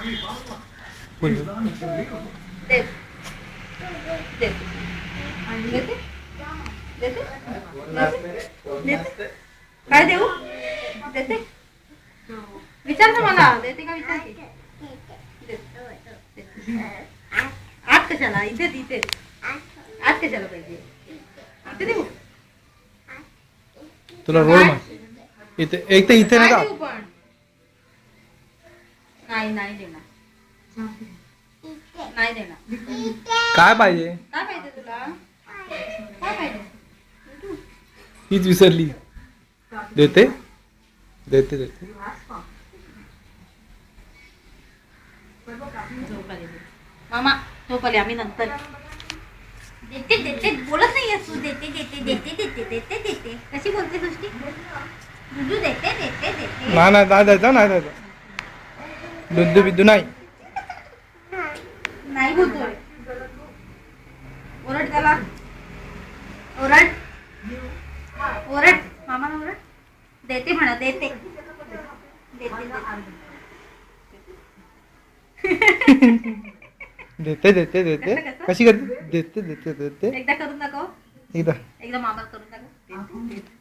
बोल. दे. दे. देते? देते? देते? काय देऊ? देते? विचार ना मला, देते का विचार की? आत कशाला? इथे इथे आत कशाला पाहिजे? इथे देऊ? तुला रोड माहिती इथे एक तर इथे नाही काय का देऊ पण? नाही नाही देणार. नाही देणार. काय पाहिजे काय पाहिजे तुला? काय पाहिजे? हीच विसरली. देते देते देते. झोप आली. मामा झोप आली, आम्ही नंतर देते देते बोलत नाही तू. देते देते देते देते देते देते कशी बोलते सृष्टी? दुधू देते देते देते. नाही नाही नाही द्यायचं नाही द्यायचं. दुधू बिद्दू नाही. नाही बोलतोय. ओरड त्याला. ओरड ओरड मामाला ओरड. देते म्हणा देते देते देते देते देते कशी करते देते देते देते एकदा करून दाखव. एकदा एकदा मामाला करून दाखव.